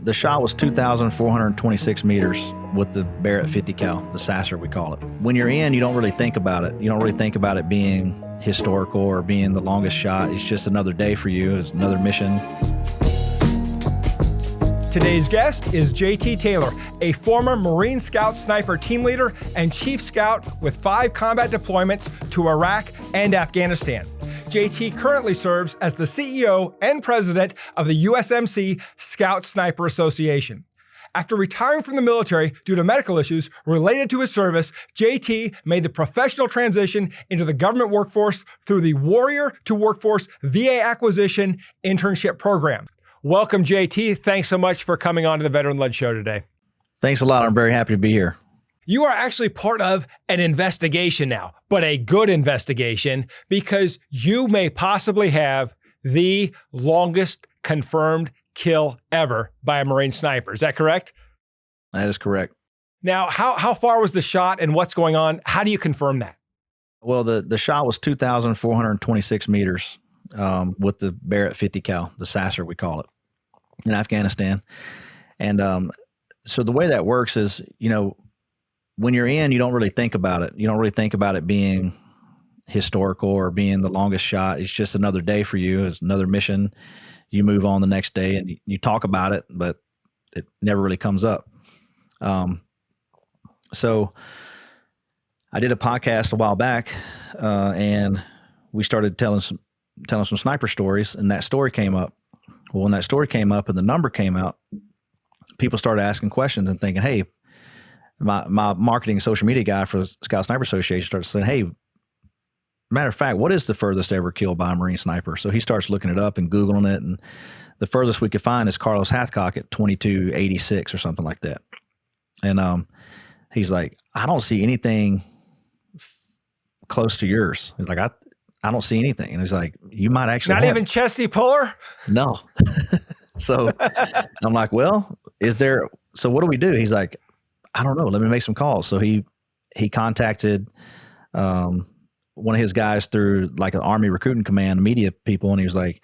The shot was 2,426 meters with the Barrett 50 cal, the Sasser we call it. When you're in, you don't really think about it. You don't really think about it being historical or being the longest shot. It's just another day for you. It's another mission. Today's guest is JT Taylor, a former Marine Scout Sniper team leader and chief scout with 5 combat deployments to Iraq and Afghanistan. JT currently serves as the CEO and president of the USMC Scout Sniper Association. After retiring from the military due to medical issues related to his service, JT made the professional transition into the government workforce through the Warrior to Workforce VA Acquisition Internship Program. Welcome, JT. Thanks so much for coming on to the Veteran-Led Show today. Thanks a lot. I'm very happy to be here. You are actually part of an investigation now, but a good investigation, because you may possibly have the longest confirmed kill ever by a Marine sniper. Is that correct? That is correct. Now, how far was the shot and what's going on? How do you confirm that? Well, the shot was 2,426 meters with the Barrett 50 cal, the Sasser we call it, in Afghanistan. And so the way that works is, when you're in, you don't really think about it. You don't really think about it being historical or being the longest shot. It's just another day for you. It's another mission. You move on the next day and you talk about it, but it never really comes up. So I did a podcast a while back, and we started telling some sniper stories, and that story came up. Well, when that story came up and the number came out, people started asking questions and thinking, hey, my marketing social media guy for the Scout Sniper Association started saying, hey, matter of fact, what is the furthest ever killed by a Marine sniper? So he starts looking it up and Googling it. And the furthest we could find is Carlos Hathcock at 2286 or something like that. And he's like, I don't see anything close to yours. He's like, I don't see anything. And he's like, you might actually not even Chesty Puller? No. So I'm like, well, so what do we do? He's like, I don't know. Let me make some calls. So he contacted one of his guys through like an Army recruiting command, media people. And he was like,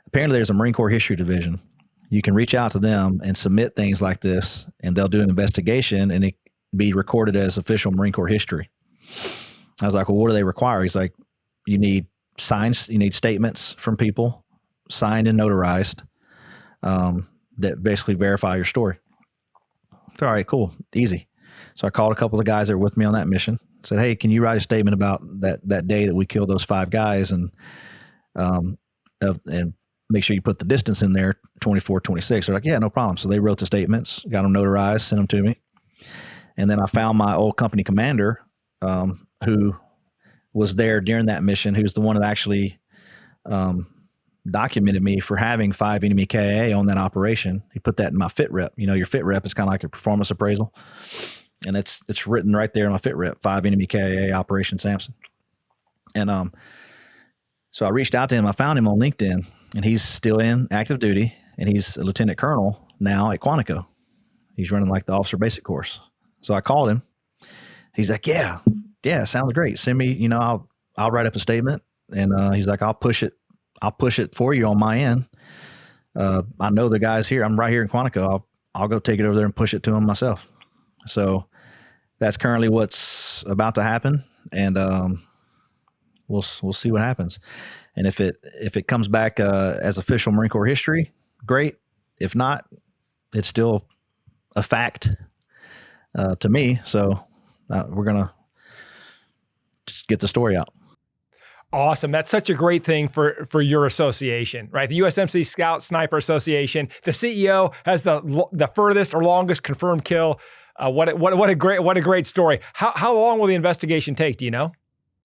apparently there's a Marine Corps history division. You can reach out to them and submit things like this, and they'll do an investigation and it be recorded as official Marine Corps history. I was like, well, what do they require? He's like, you need signs, you need statements from people signed and notarized that basically verify your story. All right, cool, easy. So I called a couple of guys that were with me on that mission. Said, hey, can you write a statement about that day that we killed those 5 guys, and make sure you put the distance in there, 2426. They're like, yeah, no problem. So they wrote the statements, got them notarized, sent them to me. And then I found my old company commander who was there during that mission, who's the one that actually documented me for having 5 enemy KA on that operation. He put that in my fit rep. Your fit rep is kind of like a performance appraisal. And it's written right there in my fit rep, 5 enemy KA Operation Samson. And so I reached out to him. I found him on LinkedIn, and he's still in active duty, and he's a lieutenant colonel now at Quantico. He's running like the officer basic course. So I called him. He's like, yeah, sounds great. Send me, I'll write up a statement. And he's like, I'll push it for you on my end. I know the guys here. I'm right here in Quantico. I'll go take it over there and push it to them myself. So that's currently what's about to happen. And we'll see what happens. And if it comes back as official Marine Corps history, great. If not, it's still a fact to me. So we're going to just get the story out. Awesome. That's such a great thing for your association, right? The USMC Scout Sniper Association. The CEO has the furthest or longest confirmed kill. What a great story. How long will the investigation take? Do you know?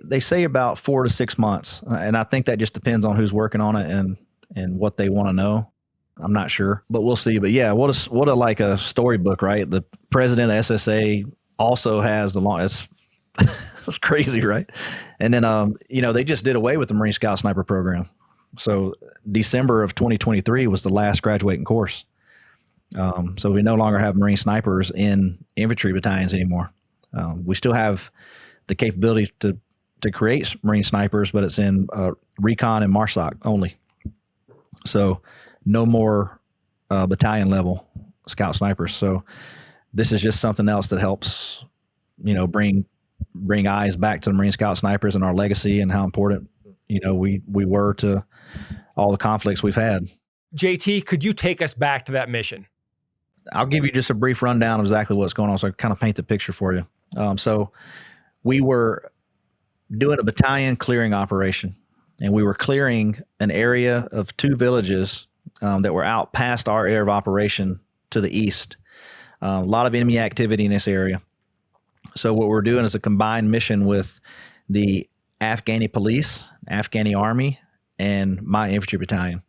They say about 4 to 6 months, and I think that just depends on who's working on it and what they want to know. I'm not sure, but we'll see. But yeah, what a like a storybook, right? The president of SSA also has the longest. It's crazy, right? And then they just did away with the Marine Scout Sniper program. So December of 2023 was the last graduating course. So we no longer have Marine snipers in infantry battalions anymore. We still have the capability to create Marine snipers, but it's in recon and MARSOC only. So no more battalion level Scout Snipers. So this is just something else that helps, bring eyes back to the Marine Scout Snipers and our legacy and how important, we were to all the conflicts we've had. JT, could you take us back to that mission? I'll give you just a brief rundown of exactly what's going on, so I kind of paint the picture for you. So we were doing a battalion clearing operation, and we were clearing an area of 2 villages that were out past our area of operation to the east. A lot of enemy activity in this area. So what we're doing is a combined mission with the Afghani police, Afghani army, and my infantry battalion.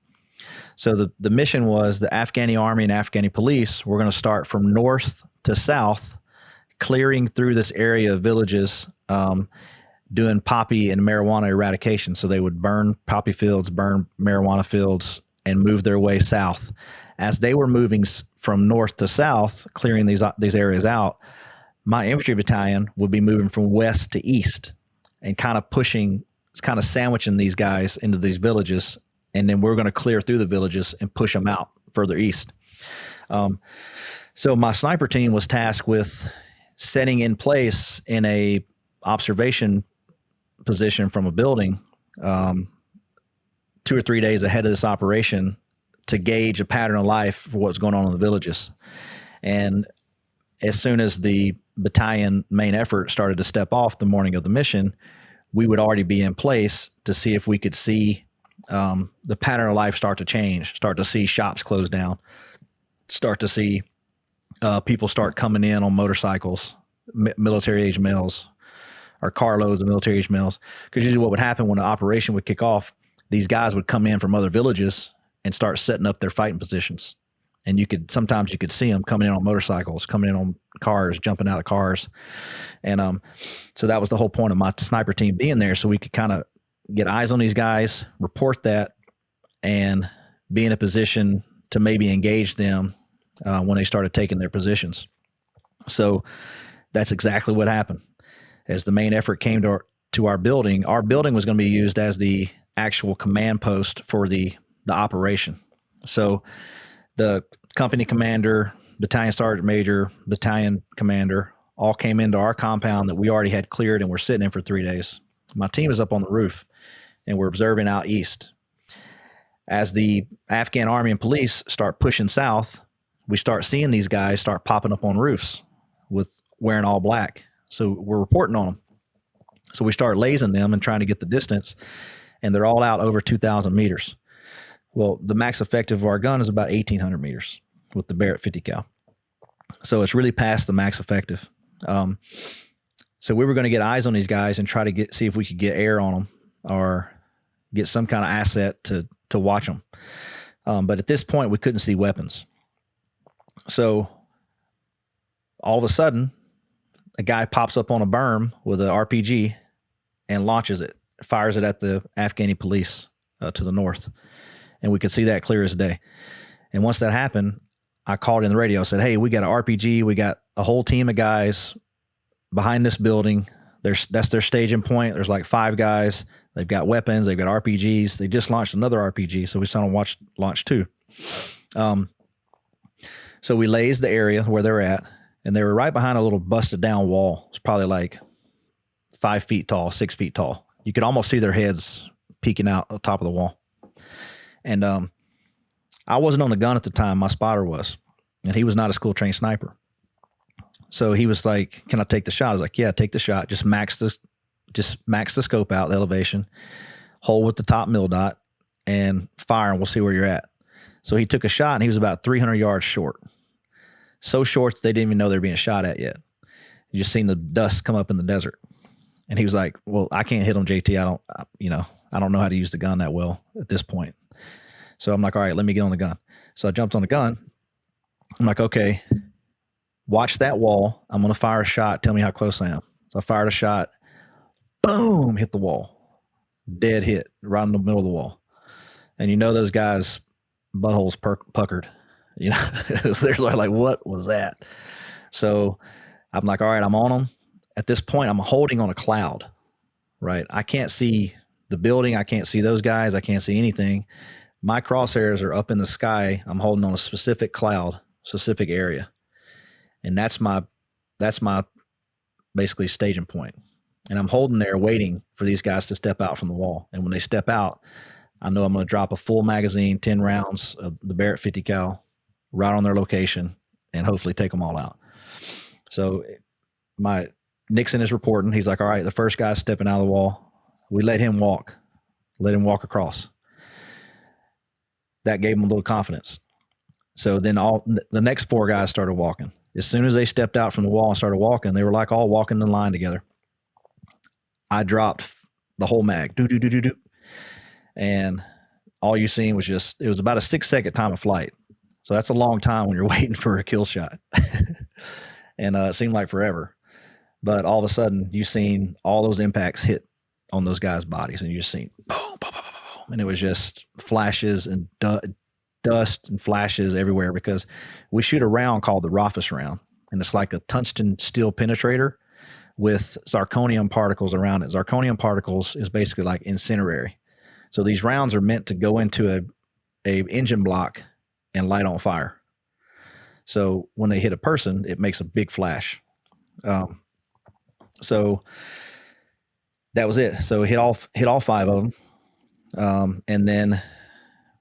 So the mission was the Afghani army and Afghani police were going to start from north to south, clearing through this area of villages, doing poppy and marijuana eradication. So they would burn poppy fields, burn marijuana fields, and move their way south. As they were moving from north to south, clearing these areas out, my infantry battalion would be moving from west to east and kind of sandwiching these guys into these villages. And then we're going to clear through the villages and push them out further east. So my sniper team was tasked with setting in place in a observation position from a building 2 or 3 days ahead of this operation to gauge a pattern of life for what's going on in the villages. And as soon as the battalion main effort started to step off the morning of the mission, we would already be in place to see if we could see the pattern of life start to change, start to see shops close down, start to see people start coming in on motorcycles, military age males, or carloads of military age males. Because usually what would happen when the operation would kick off, these guys would come in from other villages and start setting up their fighting positions. And sometimes you could see them coming in on motorcycles, coming in on cars, jumping out of cars. And so that was the whole point of my sniper team being there, so we could kind of get eyes on these guys, report that, and be in a position to maybe engage them when they started taking their positions. So that's exactly what happened. As the main effort came to our building was going to be used as the actual command post for the operation. So the company commander, battalion sergeant major, battalion commander all came into our compound that we already had cleared and were sitting in for 3 days. My team is up on the roof, and we're observing out east. As the Afghan army and police start pushing south, we start seeing these guys start popping up on roofs with wearing all black. So we're reporting on them. So we start lasing them and trying to get the distance, and they're all out over 2,000 meters. Well, the max effective of our gun is about 1,800 meters with the Barrett 50 cal. So it's really past the max effective. So we were going to get eyes on these guys and try to see if we could get air on them or get some kind of asset to watch them. But at this point, we couldn't see weapons. So all of a sudden, a guy pops up on a berm with an RPG and launches it, fires it at the Afghani police to the north. And we could see that clear as day. And once that happened, I called in the radio, said, hey, we got an RPG. We got a whole team of guys behind this building. That's their staging point. There's like 5 guys. They've got weapons. They've got RPGs. They just launched another RPG. So we saw them launch 2. So we lazed the area where they're at, and they were right behind a little busted down wall. It's probably like 5 feet tall, 6 feet tall. You could almost see their heads peeking out on top of the wall. And I wasn't on the gun at the time. My spotter was, and he was not a school trained sniper. So he was like, can I take the shot? I was like, yeah, take the shot. Just max the scope out, the elevation, hold with the top mil dot, and fire, and we'll see where you're at. So he took a shot, and he was about 300 yards short. So short that they didn't even know they were being shot at yet. You just seen the dust come up in the desert. And he was like, well, I can't hit him, JT. I don't know how to use the gun that well at this point. So I'm like, all right, let me get on the gun. So I jumped on the gun. I'm like, okay, watch that wall. I'm going to fire a shot. Tell me how close I am. So I fired a shot. Boom, hit the wall. Dead hit right in the middle of the wall. And those guys' buttholes puckered. They're like, what was that? So I'm like, all right, I'm on them. At this point, I'm holding on a cloud, right? I can't see the building. I can't see those guys. I can't see anything. My crosshairs are up in the sky. I'm holding on a specific cloud specific area. And that's my basically staging point. And I'm holding there waiting for these guys to step out from the wall. And when they step out, I know I'm going to drop a full magazine, 10 rounds of the Barrett 50 cal right on their location and hopefully take them all out. So Nixon is reporting. He's like, all right, the first guy's stepping out of the wall. We let him walk across. That gave him a little confidence. So then the next 4 guys started walking. As soon as they stepped out from the wall and started walking, they were like all walking in line together. I dropped the whole mag, do. And all you seen was it was about a 6-second time of flight. So that's a long time when you're waiting for a kill shot. And it seemed like forever. But all of a sudden, you seen all those impacts hit on those guys' bodies, and you just seen boom, boom, boom, boom, boom. And it was just flashes and dust and flashes everywhere, because we shoot a round called the Rothfuss round, and it's like a tungsten steel penetrator with zirconium particles around it. Zirconium particles is basically like incendiary. So these rounds are meant to go into a engine block and light on fire. So when they hit a person, it makes a big flash. So that was it. So hit all 5 of them. And then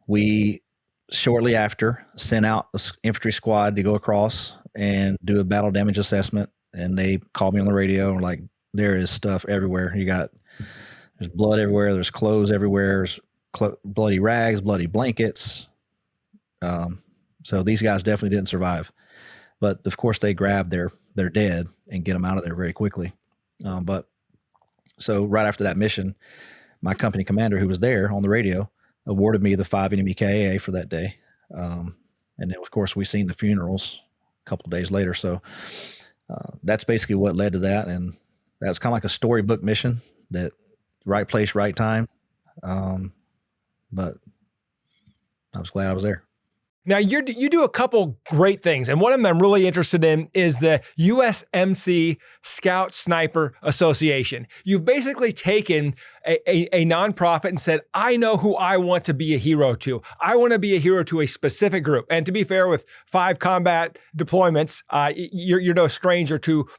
we shortly after sent out an infantry squad to go across and do a battle damage assessment. And they called me on the radio and were like, there is stuff everywhere. There's blood everywhere. There's clothes everywhere. There's bloody rags, bloody blankets. So these guys definitely didn't survive, but of course they grabbed their dead and get them out of there very quickly. But so right after that mission, my company commander, who was there on the radio, awarded me the 5 enemy KAA for that day. And then of course we seen the funerals a couple of days later. So that's basically what led to that. And that was kind of like a storybook mission, that right place, right time. But I was glad I was there. Now, you do a couple great things, and one of them I'm really interested in is the USMC Scout Sniper Association. You've basically taken a nonprofit and said, I know who I want to be a hero to. I want to be a hero to a specific group. And to be fair, with 5 combat deployments, you're no stranger to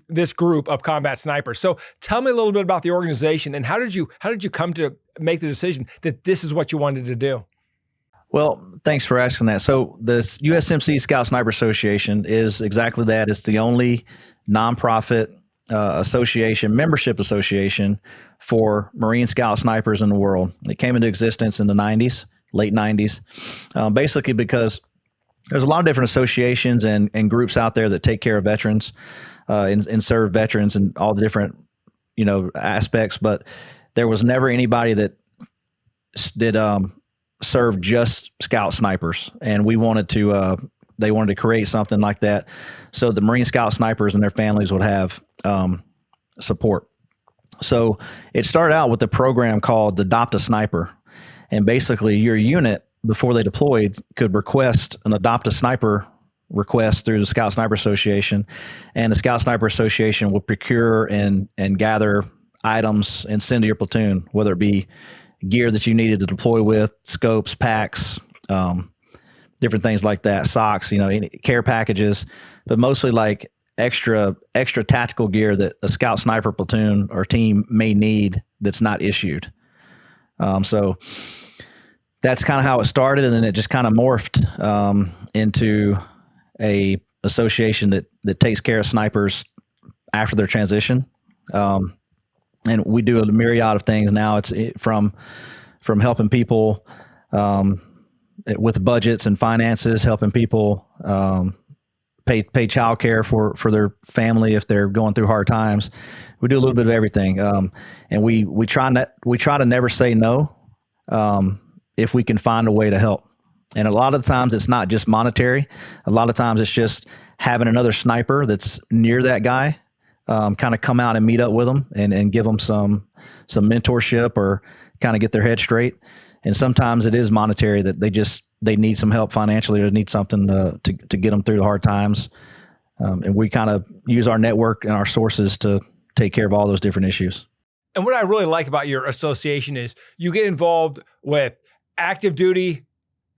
this group of combat snipers. So tell me a little bit about the organization, and how did you come to make the decision that this is what you wanted to do? Well, thanks for asking that. So the USMC Scout Sniper Association is exactly that. It's the only nonprofit membership association for Marine Scout snipers in the world. It came into existence in the 90s, late 90s, basically because there's a lot of different associations and groups out there that take care of veterans and serve veterans and all the different, aspects. But there was never anybody that did serve just scout snipers, and they wanted to create something like that so the Marine Scout snipers and their families would have support. So it started out with a program called Adopt a Sniper, and basically your unit, before they deployed, could request an Adopt a Sniper request through the Scout Sniper Association, and the Scout Sniper Association will procure and gather items and send to your platoon, whether it be gear that you needed to deploy with, scopes, packs, different things like that, socks, any care packages, but mostly like extra tactical gear that a scout sniper platoon or team may need that's not issued. So that's kind of how it started, and then it just kind of morphed into a association that takes care of snipers after their transition. And we do a myriad of things now. It's from helping people with budgets and finances, helping people pay child care for their family if they're going through hard times. We do a little bit of everything, and we try to never say no if we can find a way to help. And a lot of the times it's not just monetary. A lot of times it's just having another sniper that's near that guy. Kind of come out and meet up with them and give them some mentorship or kind of get their head straight. And sometimes it is monetary, that they need some help financially, or need something to get them through the hard times. And we kind of use our network and our sources to take care of all those different issues. And what I really like about your association is you get involved with active duty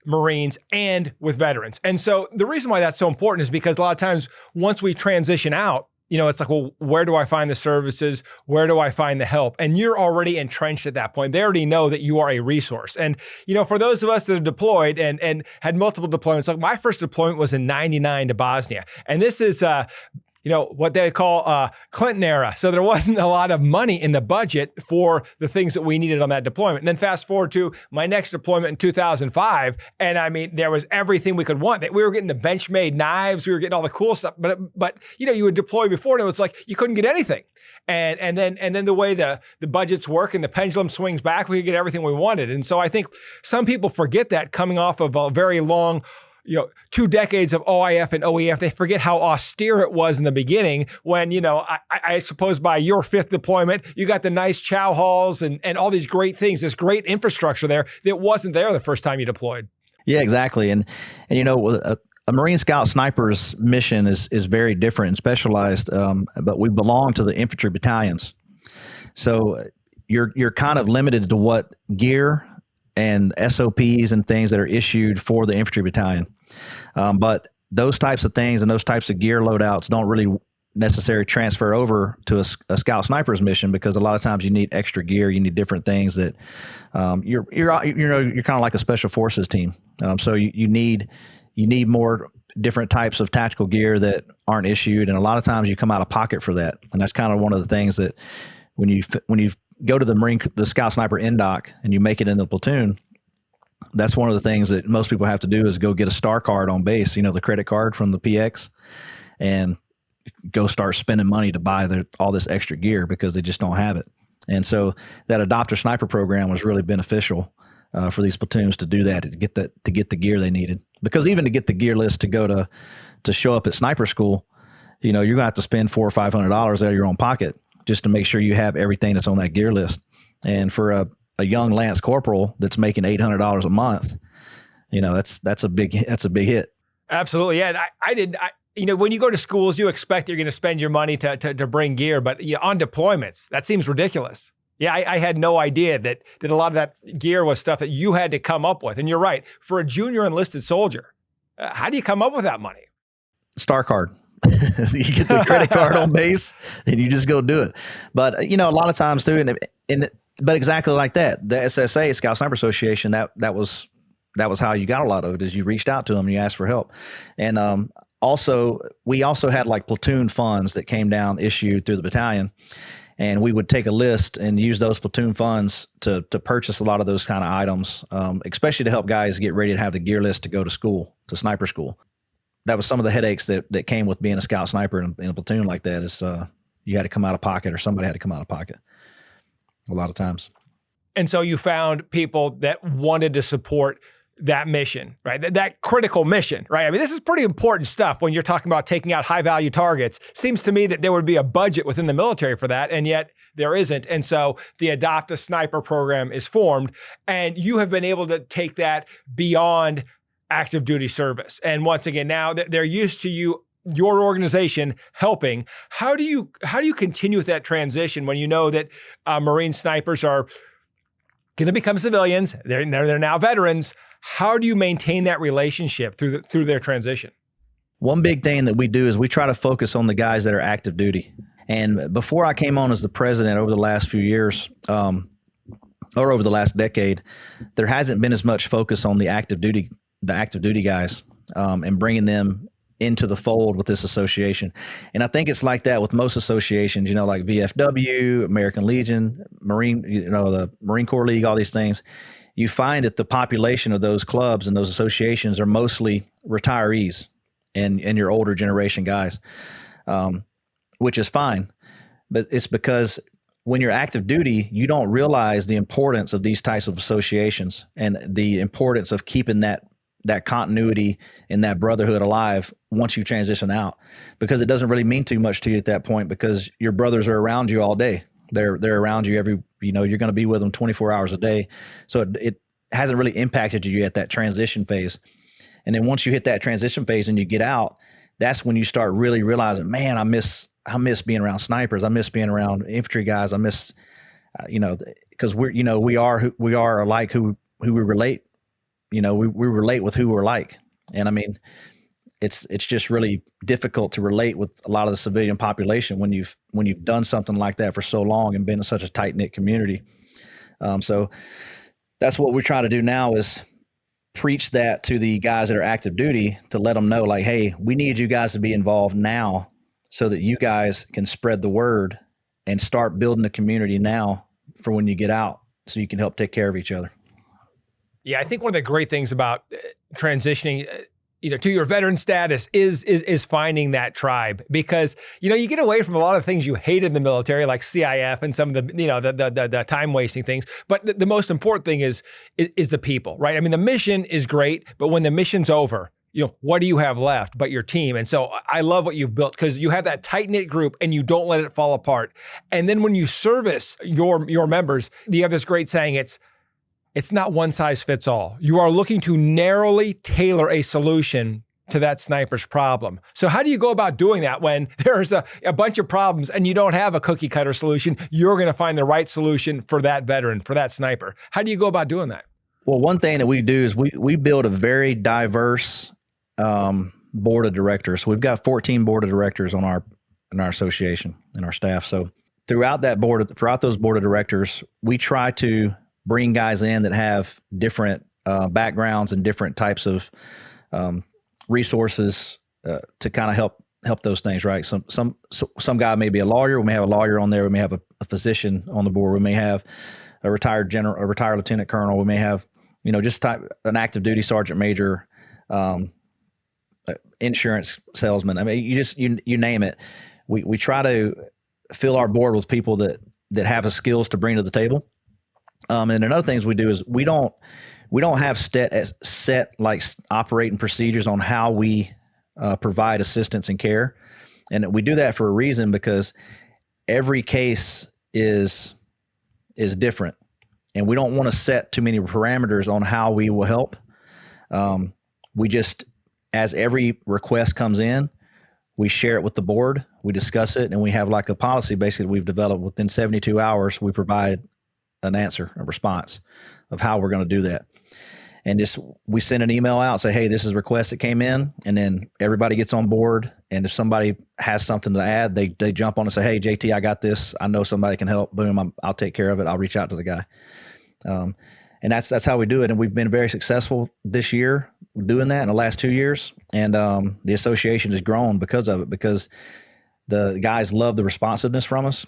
Marines and with veterans. And so the reason why that's so important is because a lot of times once we transition out, it's like, well, where do I find the services? Where do I find the help? And you're already entrenched at that point. They already know that you are a resource. And, for those of us that are deployed and had multiple deployments, like my first deployment was in '99 to Bosnia. And this is, what they call Clinton era. So there wasn't a lot of money in the budget for the things that we needed on that deployment. And then fast forward to my next deployment in 2005. And I mean, there was everything we could want. We were getting the bench-made knives. We were getting all the cool stuff. But you would deploy before and it was like, you couldn't get anything. And then the way the budgets work and the pendulum swings back, we could get everything we wanted. And so I think some people forget that coming off of a very long 2 decades of OIF and OEF, they forget how austere it was in the beginning when, I suppose by your 5th deployment, you got the nice chow halls and all these great things, this great infrastructure there that wasn't there the first time you deployed. Yeah, exactly. And a Marine Scout Sniper's mission is very different and specialized, but we belong to the infantry battalions. So you're kind of limited to what gear and SOPs and things that are issued for the infantry battalion. But those types of things and those types of gear loadouts don't really necessarily transfer over to a Scout Sniper's mission, because a lot of times you need extra gear, you need different things that you're kind of like a special forces team. So you need more different types of tactical gear that aren't issued, and a lot of times you come out of pocket for that. And that's kind of one of the things that when you go to the Scout Sniper NDOC and you make it in the platoon, that's one of the things that most people have to do is go get a star card on base, the credit card from the PX, and go start spending money to buy all this extra gear because they just don't have it. And so that adopter sniper program was really beneficial for these platoons to do that, to get the gear they needed. Because even to get the gear list to go to show up at sniper school, you're gonna have to spend $400 or $500 out of your own pocket just to make sure you have everything that's on that gear list. And for a young Lance Corporal that's making $800 a month, that's a big hit. Absolutely. Yeah. And when you go to schools, you expect you're going to spend your money to bring gear, but on deployments, that seems ridiculous. Yeah. I had no idea that a lot of that gear was stuff that you had to come up with. And you're right. For a junior enlisted soldier, how do you come up with that money? Star card. You get the credit card on base and you just go do it. But, a lot of times too, but exactly like that, the SSA, Scout Sniper Association, that was how you got a lot of it, is you reached out to them and you asked for help. And we also had like platoon funds that came down issued through the battalion, and we would take a list and use those platoon funds to purchase a lot of those kind of items, especially to help guys get ready to have the gear list to go to school, to sniper school. That was some of the headaches that came with being a Scout Sniper in a platoon like that, is you had to come out of pocket, or somebody had to come out of pocket a lot of times. And so you found people that wanted to support that mission, right? That critical mission, right? I mean, this is pretty important stuff when you're talking about taking out high value targets. Seems to me that there would be a budget within the military for that, and yet there isn't. And so the Adopt a Sniper program is formed, and you have been able to take that beyond active duty service. And once again, now that they're used to your organization helping, how do you continue with that transition when you know that Marine snipers are going to become civilians? They're now veterans. How do you maintain that relationship through their transition? One big thing that we do is we try to focus on the guys that are active duty. And before I came on as the president over the last few years, or over the last decade, there hasn't been as much focus on the active duty guys, and bringing them into the fold with this association. And I think it's like that with most associations, like VFW, American Legion, Marine, the Marine Corps League, all these things. You find that the population of those clubs and those associations are mostly retirees and your older generation guys, which is fine. But it's because when you're active duty, you don't realize the importance of these types of associations and the importance of keeping that continuity and that brotherhood alive once you transition out, because it doesn't really mean too much to you at that point, because your brothers are around you all day. They're around you you're going to be with them 24 hours a day. So it hasn't really impacted you at that transition phase. And then once you hit that transition phase and you get out, that's when you start really realizing, man, I miss being around snipers. I miss being around infantry guys. I miss, because we are alike who we relate we relate with who we're like. And I mean, it's just really difficult to relate with a lot of the civilian population when you've done something like that for so long and been in such a tight knit community. So that's what we're trying to do now, is preach that to the guys that are active duty, to let them know, like, hey, we need you guys to be involved now so that you guys can spread the word and start building the community now for when you get out, so you can help take care of each other. Yeah, I think one of the great things about transitioning to your veteran status is finding that tribe, because you get away from a lot of things you hate in the military, like CIF and some of the the time wasting things. But the most important thing is the people, right? I mean, the mission is great, but when the mission's over, what do you have left but your team? And so I love what you've built, because you have that tight knit group and you don't let it fall apart. And then when you service your members, you have this great saying, it's not one size fits all. You are looking to narrowly tailor a solution to that sniper's problem. So how do you go about doing that when there's a bunch of problems and you don't have a cookie cutter solution? You're going to find the right solution for that veteran, for that sniper. How do you go about doing that? Well, one thing that we do is we build a very diverse board of directors. So we've got 14 board of directors in our association and our staff. So throughout those board of directors, we try to bring guys in that have different backgrounds and different types of resources to kind of help those things, right? Some guy may be a lawyer. We may have a lawyer on there. We may have a physician on the board. We may have a retired general, a retired lieutenant colonel. We may have an active duty sergeant major, insurance salesman. I mean, you name it. We try to fill our board with people that have the skills to bring to the table. And another things we do is we don't have set like operating procedures on how we provide assistance and care. And we do that for a reason, because every case is different, and we don't want to set too many parameters on how we will help. We just, as every request comes in, we share it with the board, we discuss it, and we have like a policy basically that we've developed. Within 72 hours, we provide an answer, a response of how we're going to do that. And we send an email out, say, hey, this is a request that came in, and then everybody gets on board. And if somebody has something to add, they jump on and say, hey, JT, I got this. I know somebody can help. Boom, I'll take care of it. I'll reach out to the guy. And that's how we do it. And we've been very successful this year doing that in the last 2 years. And the association has grown because of it, because the guys love the responsiveness from us.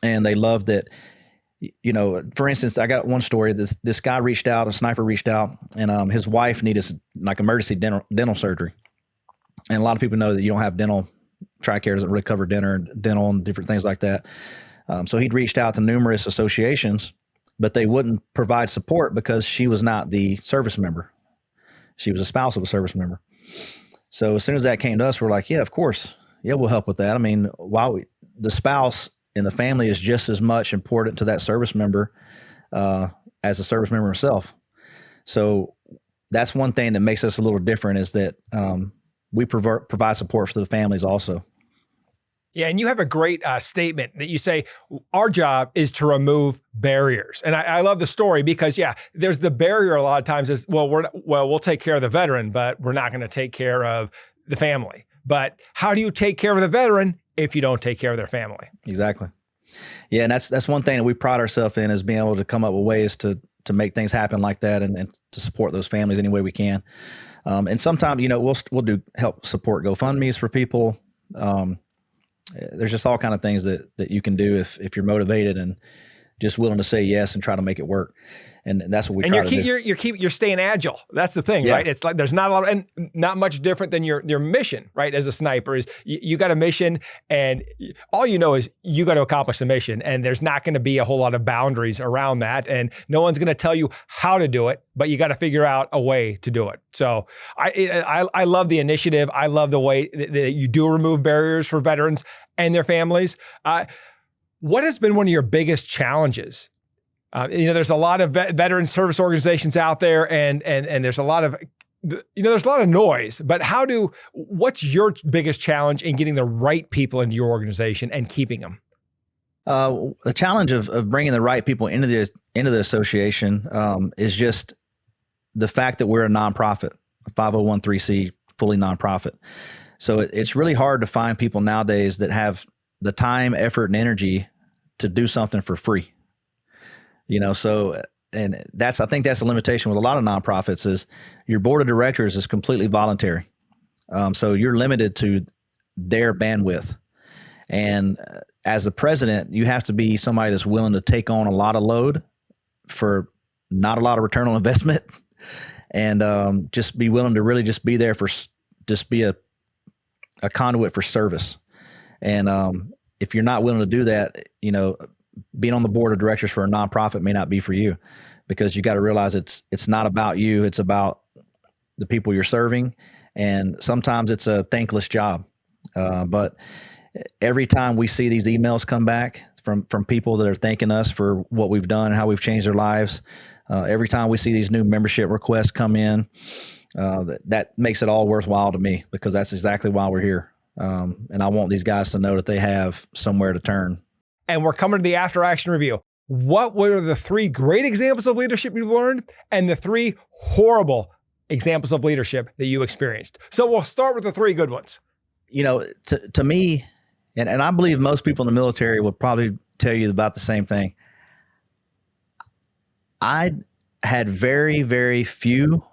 And they love that, for instance, I got one story. This guy reached out, a sniper reached out, and his wife needed like emergency dental surgery. And a lot of people know that you don't have dental, TRICARE doesn't really cover dental and different things like that. So he'd reached out to numerous associations, but they wouldn't provide support because she was not the service member. She was a spouse of a service member. So as soon as that came to us, we're like, yeah, of course. Yeah, we'll help with that. I mean, the spouse and the family is just as much important to that service member as the service member himself. So that's one thing that makes us a little different, is that we provide support for the families also. Yeah, and you have a great statement that you say, our job is to remove barriers. And I love the story, because, yeah, there's the barrier a lot of times is, we'll take care of the veteran, but we're not going to take care of the family. But how do you take care of the veteran if you don't take care of their family? Exactly. Yeah, and that's one thing that we pride ourselves in, is being able to come up with ways to make things happen like that, and to support those families any way we can. And sometimes, we'll help support GoFundMe's for people. There's just all kind of things that you can do if you're motivated and just willing to say yes and try to make it work. And that's what we try to do. You're staying agile. That's the thing, right? It's like there's not a lot and not much different than your mission, right? As a sniper, is you got a mission, and all you know is you got to accomplish the mission, and there's not going to be a whole lot of boundaries around that, and no one's going to tell you how to do it, but you got to figure out a way to do it. So I love the initiative. I love the way that you do remove barriers for veterans and their families. What has been one of your biggest challenges? There's a lot of veteran service organizations out there, and there's a lot of, there's a lot of noise, but what's your biggest challenge in getting the right people into your organization and keeping them? The challenge of bringing the right people into the association is just the fact that we're a nonprofit, a 501c, fully nonprofit. So it's really hard to find people nowadays that have the time, effort, and energy to do something for free. So, and I think that's a limitation with a lot of nonprofits is your board of directors is completely voluntary. So you're limited to their bandwidth. And as the president, you have to be somebody that's willing to take on a lot of load for not a lot of return on investment, and just be willing to really just be there for, just be a conduit for service. And if you're not willing to do that, being on the board of directors for a nonprofit may not be for you, because you got to realize it's not about you. It's about the people you're serving. And sometimes it's a thankless job. But every time we see these emails come back from people that are thanking us for what we've done, how we've changed their lives, every time we see these new membership requests come in, that makes it all worthwhile to me, because that's exactly why we're here. And I want these guys to know that they have somewhere to turn. And we're coming to the after action review. What were the 3 great examples of leadership you've learned and the 3 horrible examples of leadership that you experienced? So we'll start with the 3 good ones. To me, and I believe most people in the military will probably tell you about the same thing. I had very, very few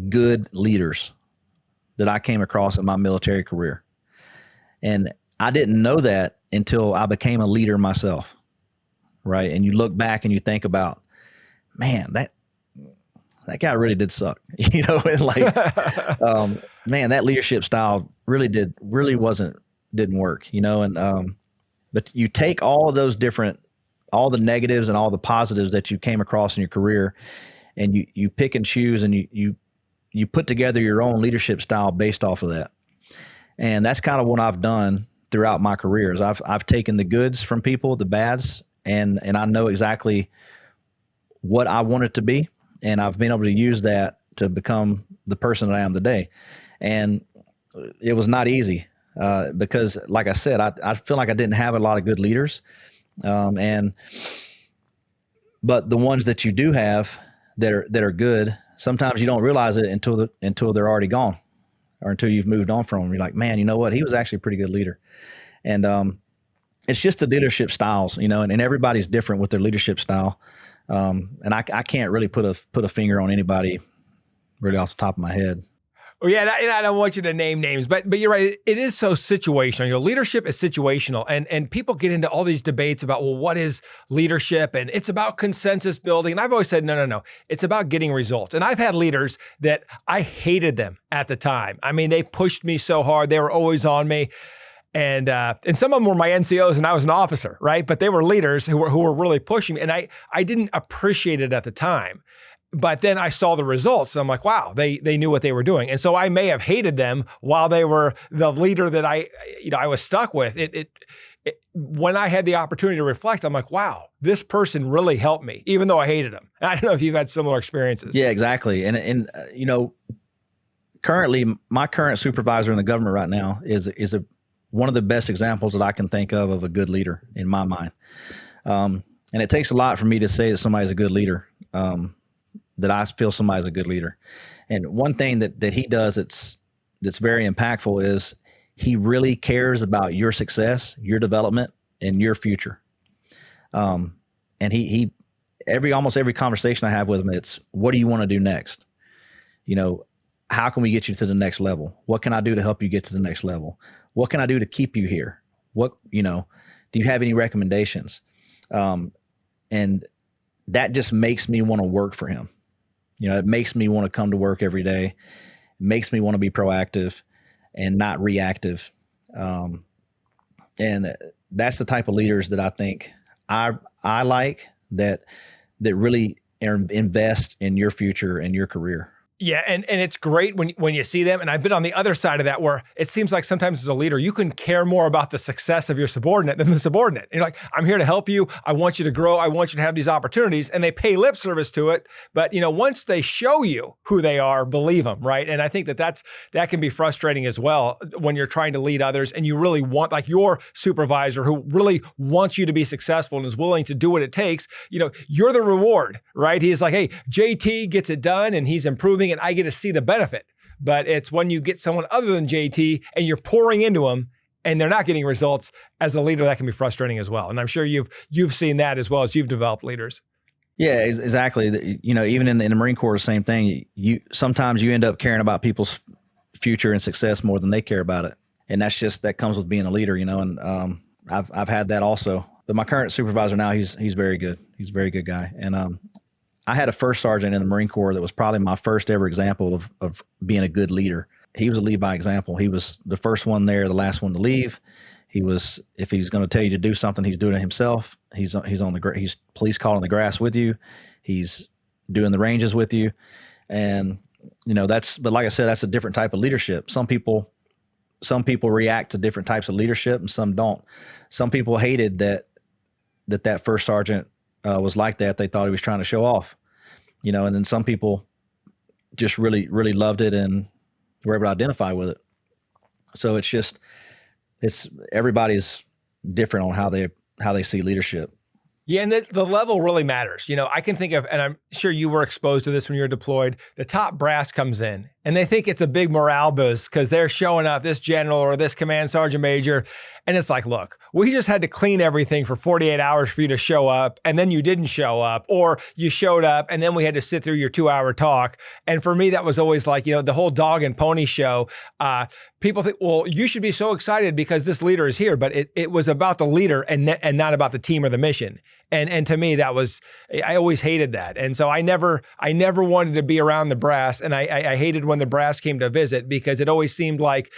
good leaders that I came across in my military career. And I didn't know that until I became a leader myself. Right. And you look back and you think about, man, that guy really did suck, and man, that leadership style didn't work, and, but you take all of those all the negatives and all the positives that you came across in your career, and you pick and choose, and you put together your own leadership style based off of that. And that's kind of what I've done throughout my career is I've taken the goods from people, the bads, and I know exactly what I want it to be. And I've been able to use that to become the person that I am today. And it was not easy because, like I said, I feel like I didn't have a lot of good leaders. But the ones that you do have that are good, sometimes you don't realize it until they're already gone, or until you've moved on from them. You're like, man, you know what? He was actually a pretty good leader. And it's just the leadership styles, and everybody's different with their leadership style. And I can't really put a finger on anybody really off the top of my head. Oh yeah, and I don't want you to name names, but you're right. It is so situational. Leadership is situational, and people get into all these debates about, well, what is leadership? And it's about consensus building. And I've always said, no. It's about getting results. And I've had leaders that I hated them at the time. I mean, they pushed me so hard. They were always on me. And some of them were my NCOs and I was an officer, right? But they were leaders who were really pushing me. And I didn't appreciate it at the time. But then I saw the results and I'm like, wow, they knew what they were doing. And so I may have hated them while they were the leader that I was stuck with. When I had the opportunity to reflect, I'm like, wow, this person really helped me, even though I hated them. I don't know if you've had similar experiences. Yeah, exactly. And currently my current supervisor in the government right now is one of the best examples that I can think of a good leader in my mind. And it takes a lot for me to say that somebody's a good leader, that I feel somebody's a good leader. And one thing that he does that's very impactful is he really cares about your success, your development, and your future. And he almost every conversation I have with him, it's, what do you want to do next? How can we get you to the next level? What can I do to help you get to the next level? What can I do to keep you here? Do you have any recommendations? And that just makes me want to work for him. It makes me want to come to work every day. It makes me want to be proactive and not reactive. And that's the type of leaders that I think I like that really invest in your future and your career. Yeah, and it's great when you see them. And I've been on the other side of that where it seems like sometimes as a leader, you can care more about the success of your subordinate than the subordinate. And you're like, I'm here to help you. I want you to grow. I want you to have these opportunities. And they pay lip service to it. But once they show you who they are, believe them, right? And I think that can be frustrating as well when you're trying to lead others and you really want, like your supervisor who really wants you to be successful and is willing to do what it takes. You're the reward, right? He's like, hey, JT gets it done and he's improving and I get to see the benefit. But it's when you get someone other than JT and you're pouring into them and they're not getting results as a leader, that can be frustrating as well. And I'm sure you've seen that as well as you've developed leaders. Yeah, exactly. Even in the Marine Corps, the same thing. Sometimes you end up caring about people's future and success more than they care about it. And that comes with being a leader, and I've had that also. But my current supervisor now, he's very good. He's a very good guy. And I had a first sergeant in the Marine Corps that was probably my first ever example of being a good leader. He was a lead by example. He was the first one there, the last one to leave. If he's going to tell you to do something, he's doing it himself. He's police calling the grass with you. He's doing the ranges with you. And, but like I said, that's a different type of leadership. Some people react to different types of leadership and some don't. Some people hated that first sergeant was like that. They thought he was trying to show off, and then some people just really, really loved it and were able to identify with it. So it's everybody's different on how they see leadership. Yeah, and the level really matters. I can think of, and I'm sure you were exposed to this when you were deployed, the top brass comes in and they think it's a big morale boost because they're showing up, this general or this command sergeant major. And it's like, look, we just had to clean everything for 48 hours for you to show up. And then you didn't show up, or you showed up and then we had to sit through your 2-hour talk. And for me, that was always like, the whole dog and pony show. People think, well, you should be so excited because this leader is here, but it was about the leader and not about the team or the mission. And to me, I always hated that. And so I never wanted to be around the brass. And I hated when the brass came to visit because it always seemed like,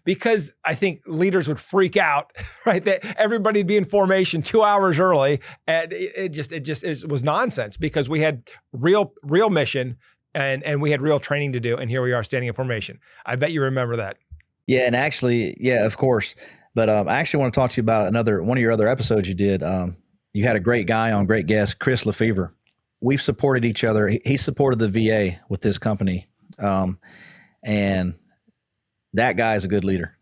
because I think leaders would freak out, right? That everybody'd be in formation 2 hours early. And it was nonsense because we had real one and we had real training to do. And here we are standing in formation. I bet you remember that. Yeah. And actually, yeah, of course. But I actually want to talk to you about one of your other episodes you did. You had a great guy on, great guest, Chris Lefebvre. We've supported each other. He supported the VA with this company. And that guy is a good leader.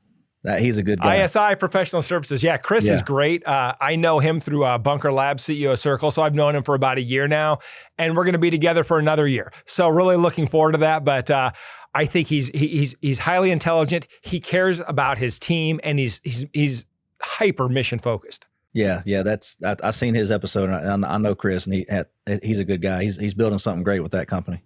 He's a good guy. ISI Professional Services. Yeah, Chris is great. I know him through Bunker Labs CEO Circle. So I've known him for about a year now, and we're going to be together for another year. So really looking forward to that. But I think he's highly intelligent. He cares about his team, and he's hyper mission focused. Yeah. I've seen his episode, and I know Chris, and he's a good guy. He's building something great with that company.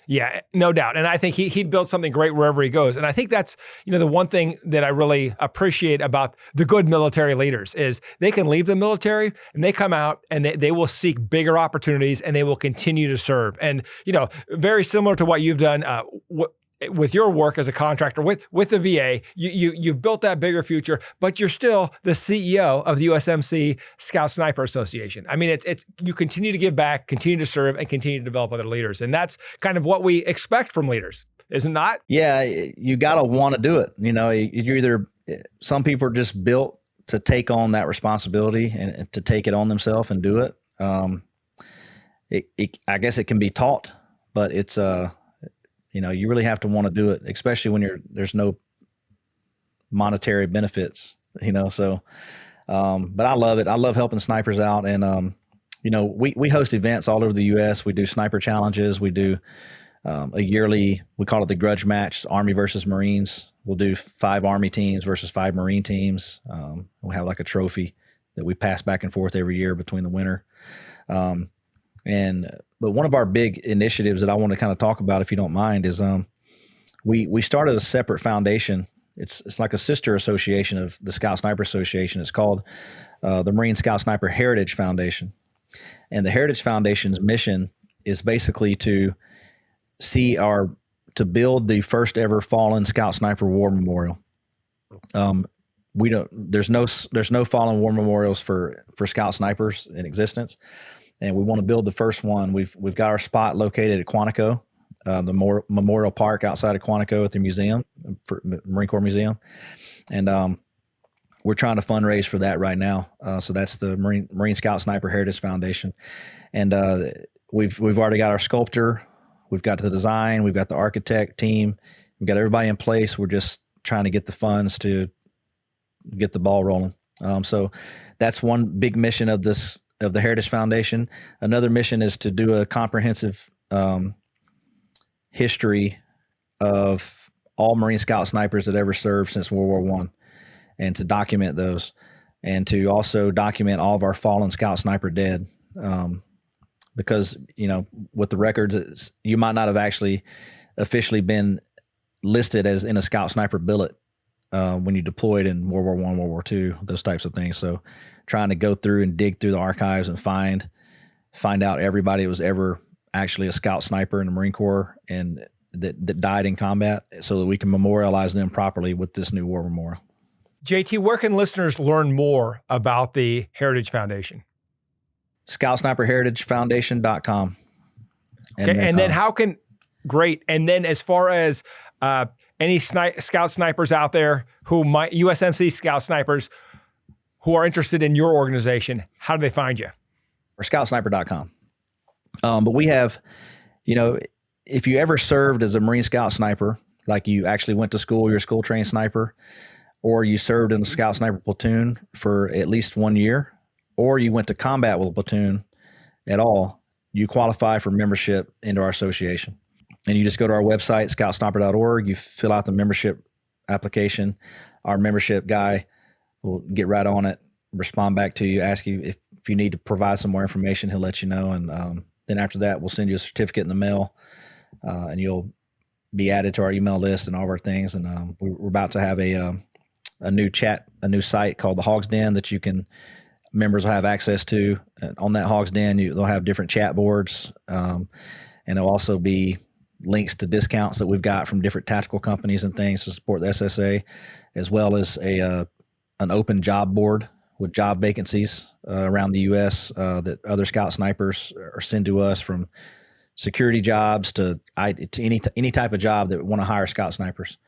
Yeah, no doubt. And I think he'd build something great wherever he goes. And I think that's, the one thing that I really appreciate about the good military leaders is they can leave the military and they come out and they will seek bigger opportunities and they will continue to serve. And, very similar to what you've done with your work as a contractor with the VA, you've built that bigger future, but you're still the CEO of the USMC Scout Sniper Association. I mean, it's you continue to give back, continue to serve, and continue to develop other leaders. And that's kind of what we expect from leaders, isn't that? Yeah, you got to want to do it. Some people are just built to take on that responsibility and to take it on themselves and do it. I guess it can be taught, but it's you really have to want to do it, especially when there's no monetary benefits, so, but I love it. I love helping snipers out. And, we host events all over the US. We do sniper challenges. We do, a yearly, we call it the grudge match, Army versus Marines. We'll do 5 Army teams versus 5 Marine teams. We'll have like a trophy that we pass back and forth every year between the winner. But one of our big initiatives that I want to kind of talk about, if you don't mind, is we started a separate foundation. It's like a sister association of the Scout Sniper Association. It's called the Marine Scout Sniper Heritage Foundation. And the Heritage Foundation's mission is basically to build the first ever fallen Scout Sniper War Memorial. There's no fallen war memorials for Scout Snipers in existence. And we want to build the first one. We've got our spot located at Quantico. Memorial Park outside of Quantico at the museum, for Marine Corps Museum. And we're trying to fundraise for that right now. So that's the Marine Scout Sniper Heritage Foundation. And we've already got our sculptor, we've got the design, we've got the architect team, we've got everybody in place. We're just trying to get the funds to get the ball rolling. So that's one big mission of the Heritage Foundation. Another mission is to do a comprehensive history of all Marine Scout snipers that ever served since World War I, and to document those, and to also document all of our fallen Scout Sniper dead. Because, with the records, you might not have actually officially been listed as in a Scout Sniper billet when you deployed in World War I, World War II, those types of things. So trying to go through and dig through the archives and find out everybody that was ever actually a Scout Sniper in the Marine Corps and that died in combat, so that we can memorialize them properly with this new war memorial. JT, where can listeners learn more about the Heritage Foundation? ScoutSniperHeritageFoundation.com. And then how can, great. And then as far as any Scout Snipers out there USMC Scout Snipers who are interested in your organization, how do they find you? Or ScoutSniper.com. But we have, if you ever served as a Marine Scout Sniper, like you actually went to school, you're a school trained sniper, or you served in a Scout Sniper platoon for at least 1 year, or you went to combat with a platoon at all, you qualify for membership into our association. And you just go to our website, scoutsniper.org, you fill out the membership application. Our membership guy will get right on it, respond back to you, ask you if you need to provide some more information, he'll let you know. And then after that, we'll send you a certificate in the mail, and you'll be added to our email list and all of our things. And we're about to have a new site called the Hogs Den that members will have access to. And on that Hogs Den, they'll have different chat boards, and there'll also be links to discounts that we've got from different tactical companies and things to support the SSA, as well as an open job board with job vacancies around the U.S. That other Scout Snipers are send to us, from security jobs to any type of job that want to hire Scout Snipers.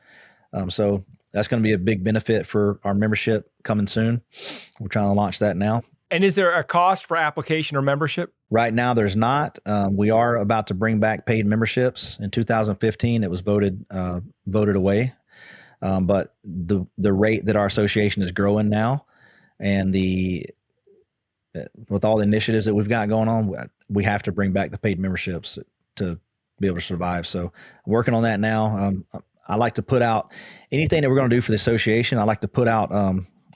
So that's going to be a big benefit for our membership coming soon. We're trying to launch that now. And is there a cost for application or membership? Right now, there's not. We are about to bring back paid memberships. In 2015, it was voted away. But the rate that our association is growing now, and with all the initiatives that we've got going on, we have to bring back the paid memberships to be able to survive. So I'm working on that now. I like to put out anything that we're going to do for the association. I like to put out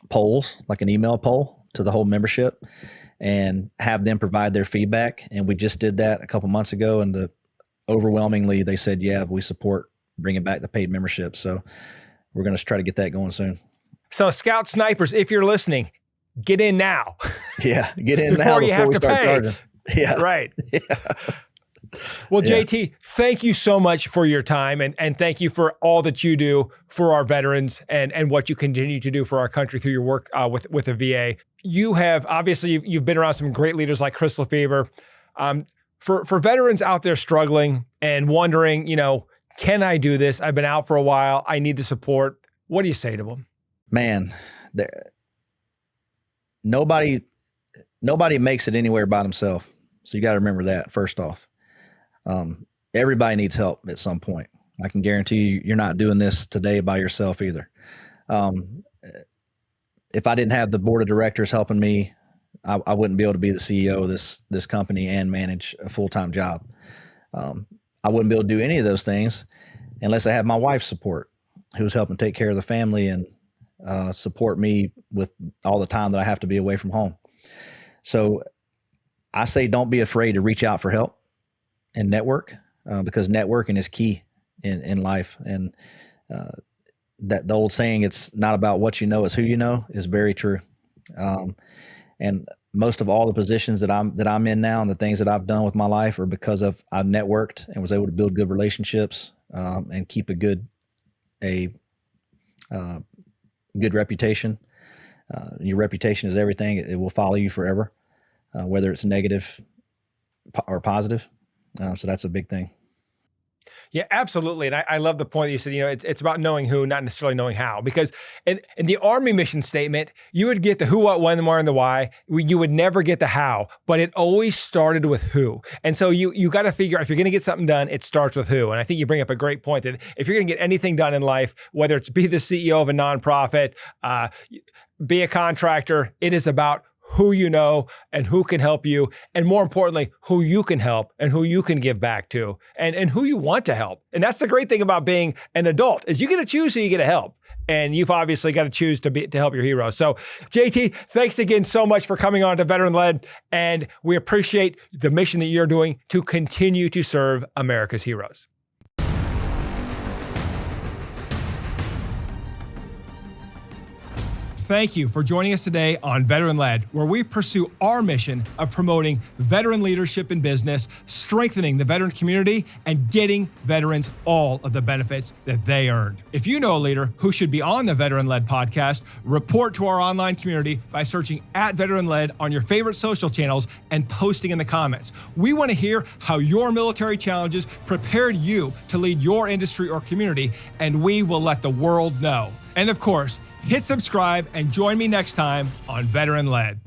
polls, like an email poll to the whole membership, and have them provide their feedback. And we just did that a couple months ago, and overwhelmingly they said, yeah, we support bringing back the paid membership. So we're going to try to get that going soon. So Scout Snipers, if you're listening, get in now. Yeah, get in now before you have to pay. Charging. Yeah, right. Yeah. Well, JT, thank you so much for your time, and thank you for all that you do for our veterans and what you continue to do for our country through your work with the VA. You have, obviously, you've been around some great leaders like Chris Lefebvre. For veterans out there struggling and wondering, can I do this? I've been out for a while. I need the support. What do you say to them? Man, nobody makes it anywhere by themselves. So you got to remember that first off. Everybody needs help at some point. I can guarantee you're not doing this today by yourself either. If I didn't have the board of directors helping me, I wouldn't be able to be the CEO of this company and manage a full-time job. I wouldn't be able to do any of those things unless I had my wife's support, who's helping take care of the family and support me with all the time that I have to be away from home. So I say, don't be afraid to reach out for help and network, because networking is key in life. And that the old saying, it's not about what you know, it's who you know, is very true. And most of all the positions that I'm in now and the things that I've done with my life are because I've networked and was able to build good relationships, and keep a good reputation. Your reputation is everything. It will follow you forever, whether it's negative or positive. So that's a big thing. Yeah, absolutely. And I love the point that you said, it's about knowing who, not necessarily knowing how. Because in the Army mission statement, you would get the who, what, when, the where, and the why. You would never get the how, but it always started with who. And so you got to figure out if you're going to get something done, it starts with who. And I think you bring up a great point that if you're going to get anything done in life, whether it's be the CEO of a nonprofit, be a contractor, it is about who you know and who can help you, and more importantly, who you can help and who you can give back to, and who you want to help. And that's the great thing about being an adult, is you get to choose who you get to help. And you've obviously got to choose to help your heroes. So JT, thanks again so much for coming on to Veteran Led, and we appreciate the mission that you're doing to continue to serve America's heroes. Thank you for joining us today on Veteran Led, where we pursue our mission of promoting veteran leadership in business, strengthening the veteran community, and getting veterans all of the benefits that they earned. If you know a leader who should be on the Veteran Led podcast, report to our online community by searching @Veteran Led on your favorite social channels and posting in the comments. We want to hear how your military challenges prepared you to lead your industry or community, and we will let the world know. And of course, hit subscribe and join me next time on Veteran Led.